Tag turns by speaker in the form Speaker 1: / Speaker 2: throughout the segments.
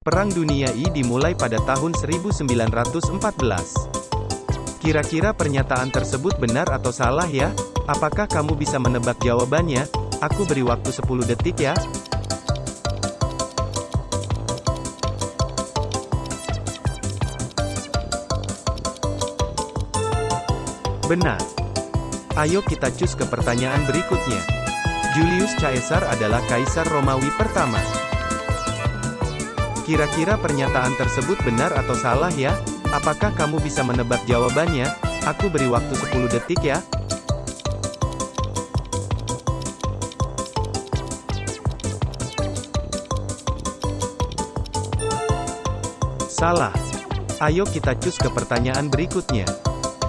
Speaker 1: Perang Dunia I dimulai pada tahun 1914. Kira-kira pernyataan tersebut benar atau salah ya? Apakah kamu bisa menebak jawabannya? Aku beri waktu 10 detik ya. Benar. Ayo kita cus ke pertanyaan berikutnya. Julius Caesar adalah kaisar Romawi pertama. Kira-kira pernyataan tersebut benar atau salah ya? Apakah kamu bisa menebak jawabannya? Aku beri waktu 10 detik ya. Salah. Ayo kita cus ke pertanyaan berikutnya.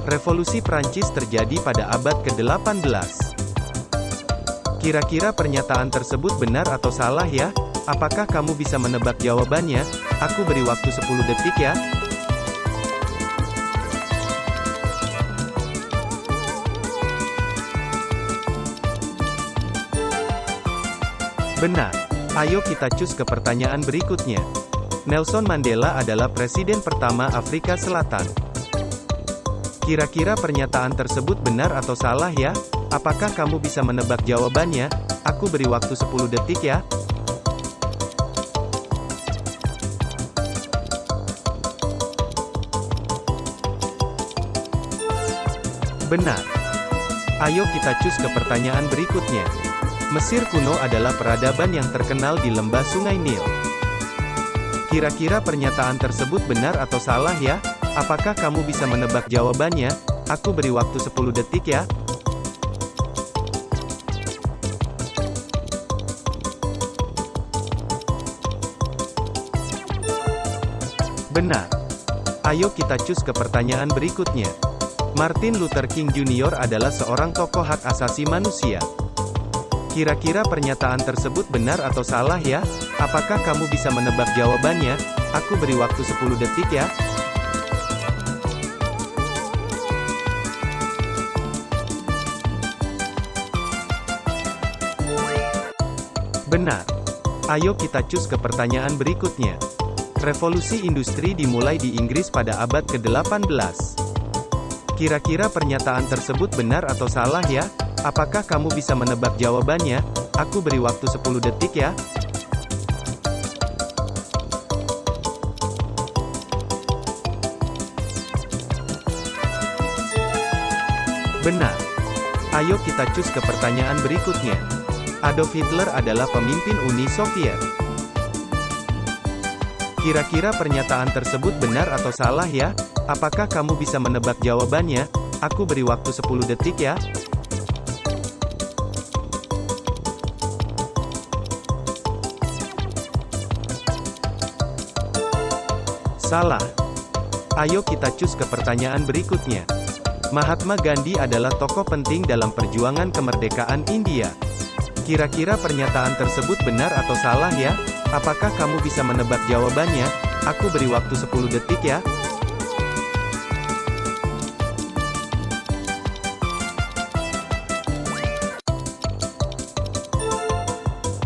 Speaker 1: Revolusi Prancis terjadi pada abad ke-18. Kira-kira pernyataan tersebut benar atau salah ya? Apakah kamu bisa menebak jawabannya? Aku beri waktu 10 detik ya. Benar. Ayo kita cus ke pertanyaan berikutnya. Nelson Mandela adalah presiden pertama Afrika Selatan. Kira-kira pernyataan tersebut benar atau salah ya? Apakah kamu bisa menebak jawabannya? Aku beri waktu 10 detik ya. Benar. Ayo kita cus ke pertanyaan berikutnya. Mesir kuno adalah peradaban yang terkenal di lembah Sungai Nil. Kira-kira pernyataan tersebut benar atau salah ya? Apakah kamu bisa menebak jawabannya? Aku beri waktu 10 detik ya. Benar. Ayo kita cus ke pertanyaan berikutnya. Martin Luther King Jr. adalah seorang tokoh hak asasi manusia. Kira-kira pernyataan tersebut benar atau salah ya? Apakah kamu bisa menebak jawabannya? Aku beri waktu 10 detik ya. Benar. Ayo kita cus ke pertanyaan berikutnya. Revolusi industri dimulai di Inggris pada abad ke-18. Kira-kira pernyataan tersebut benar atau salah ya? Apakah kamu bisa menebak jawabannya? Aku beri waktu 10 detik ya. Benar. Ayo kita cus ke pertanyaan berikutnya. Adolf Hitler adalah pemimpin Uni Soviet. Kira-kira pernyataan tersebut benar atau salah ya? Apakah kamu bisa menebak jawabannya? Aku beri waktu 10 detik ya. Salah. Ayo kita cus ke pertanyaan berikutnya. Mahatma Gandhi adalah tokoh penting dalam perjuangan kemerdekaan India. Kira-kira pernyataan tersebut benar atau salah ya? Apakah kamu bisa menebak jawabannya? Aku beri waktu 10 detik ya.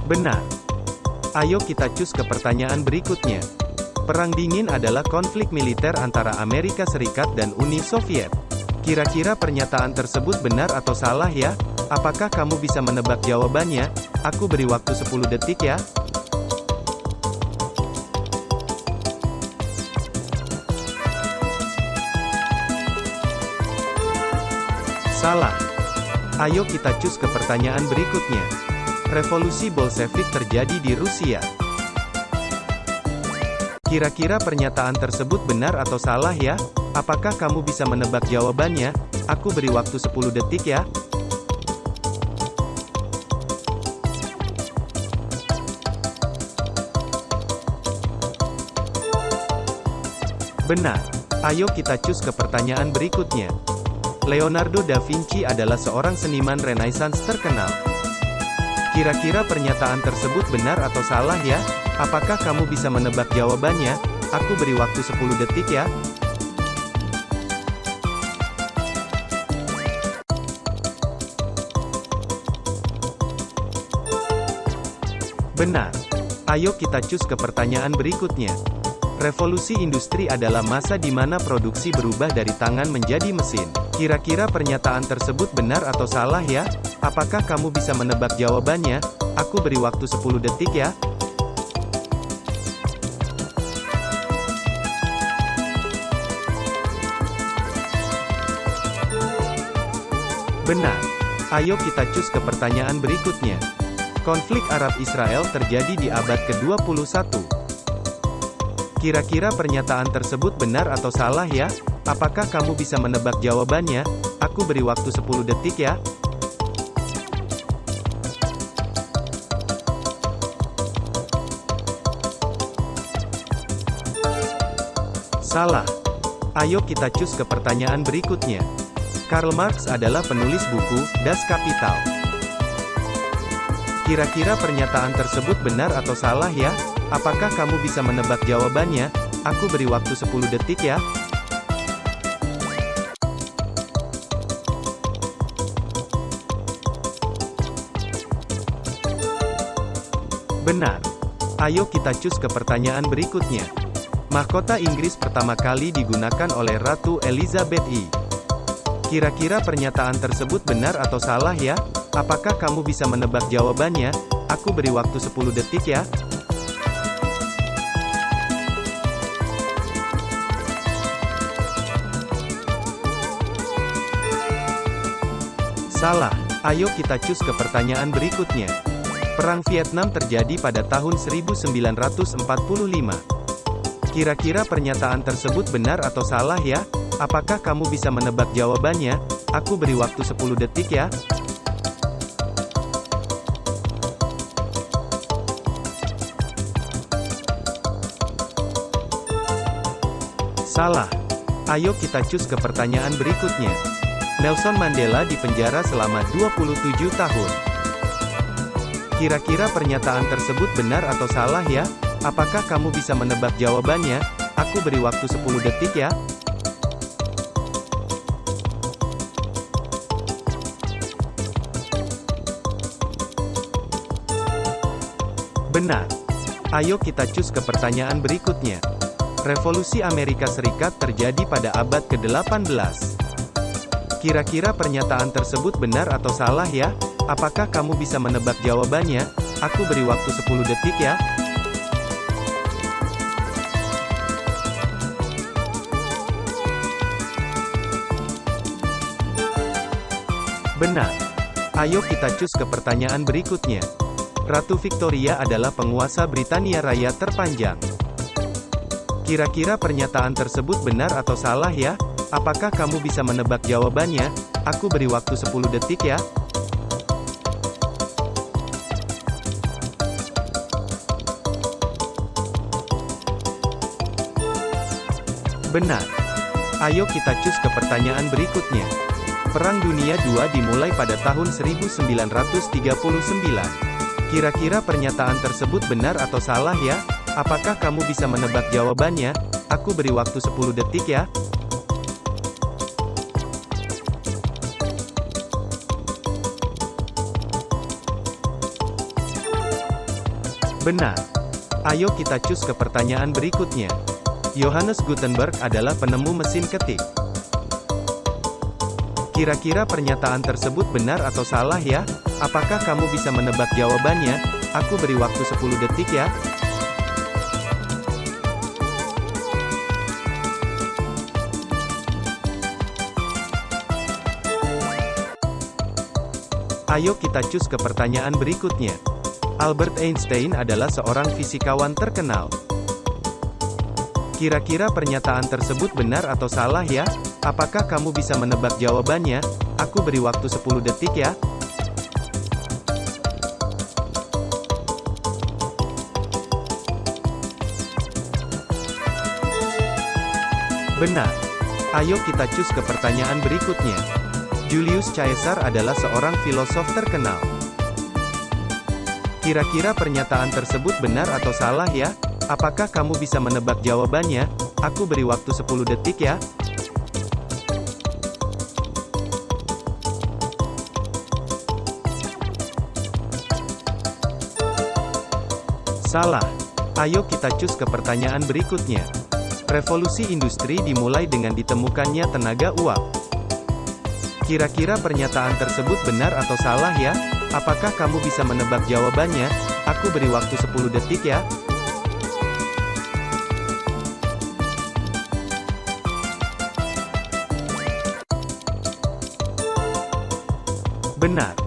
Speaker 1: Benar. Ayo kita cus ke pertanyaan berikutnya. Perang Dingin adalah konflik militer antara Amerika Serikat dan Uni Soviet. Kira-kira pernyataan tersebut benar atau salah ya? Apakah kamu bisa menebak jawabannya? Aku beri waktu 10 detik ya. Salah. Ayo kita cus ke pertanyaan berikutnya. Revolusi Bolshevik terjadi di Rusia. Kira-kira pernyataan tersebut benar atau salah ya? Apakah kamu bisa menebak jawabannya? Aku beri waktu 10 detik ya. Benar. Ayo kita cus ke pertanyaan berikutnya. Leonardo da Vinci adalah seorang seniman Renaissance terkenal. Kira-kira pernyataan tersebut benar atau salah ya? Apakah kamu bisa menebak jawabannya? Aku beri waktu 10 detik ya. Benar. Ayo kita cus ke pertanyaan berikutnya. Revolusi industri adalah masa di mana produksi berubah dari tangan menjadi mesin. Kira-kira pernyataan tersebut benar atau salah ya? Apakah kamu bisa menebak jawabannya? Aku beri waktu 10 detik ya. Benar. Ayo kita cus ke pertanyaan berikutnya. Konflik Arab-Israel terjadi di abad ke-21. Kira-kira pernyataan tersebut benar atau salah ya? Apakah kamu bisa menebak jawabannya? Aku beri waktu 10 detik ya. Salah. Ayo kita cus ke pertanyaan berikutnya. Karl Marx adalah penulis buku Das Kapital. Kira-kira pernyataan tersebut benar atau salah ya? Apakah kamu bisa menebak jawabannya? Aku beri waktu 10 detik ya. Benar. Ayo kita cus ke pertanyaan berikutnya. Mahkota Inggris pertama kali digunakan oleh Ratu Elizabeth I. Kira-kira pernyataan tersebut benar atau salah ya? Apakah kamu bisa menebak jawabannya? Aku beri waktu 10 detik ya. Salah. Ayo kita cus ke pertanyaan berikutnya. Perang Vietnam terjadi pada tahun 1945. Kira-kira pernyataan tersebut benar atau salah ya? Apakah kamu bisa menebak jawabannya? Aku beri waktu 10 detik ya. Salah. Ayo kita cus ke pertanyaan berikutnya. Nelson Mandela dipenjara selama 27 tahun. Kira-kira pernyataan tersebut benar atau salah ya? Apakah kamu bisa menebak jawabannya? Aku beri waktu 10 detik ya. Benar. Ayo kita cus ke pertanyaan berikutnya. Revolusi Amerika Serikat terjadi pada abad ke-18. Kira-kira pernyataan tersebut benar atau salah ya? Apakah kamu bisa menebak jawabannya? Aku beri waktu 10 detik ya. Benar. Ayo kita cus ke pertanyaan berikutnya. Ratu Victoria adalah penguasa Britania Raya terpanjang. Kira-kira pernyataan tersebut benar atau salah ya? Apakah kamu bisa menebak jawabannya? Aku beri waktu 10 detik ya. Benar. Ayo kita cus ke pertanyaan berikutnya. Perang Dunia II dimulai pada tahun 1939. Kira-kira pernyataan tersebut benar atau salah ya? Apakah kamu bisa menebak jawabannya? Aku beri waktu 10 detik ya. Benar. Ayo kita cus ke pertanyaan berikutnya. Johannes Gutenberg adalah penemu mesin ketik. Kira-kira pernyataan tersebut benar atau salah ya? Apakah kamu bisa menebak jawabannya? Aku beri waktu 10 detik ya. Ayo kita cus ke pertanyaan berikutnya. Albert Einstein adalah seorang fisikawan terkenal. Kira-kira pernyataan tersebut benar atau salah ya? Apakah kamu bisa menebak jawabannya? Aku beri waktu 10 detik ya. Benar. Ayo kita cus ke pertanyaan berikutnya. Julius Caesar adalah seorang filosof terkenal. Kira-kira pernyataan tersebut benar atau salah ya? Apakah kamu bisa menebak jawabannya? Aku beri waktu 10 detik ya. Salah. Ayo kita cus ke pertanyaan berikutnya. Revolusi industri dimulai dengan ditemukannya tenaga uap. Kira-kira pernyataan tersebut benar atau salah ya? Apakah kamu bisa menebak jawabannya? Aku beri waktu 10 detik ya. Benar.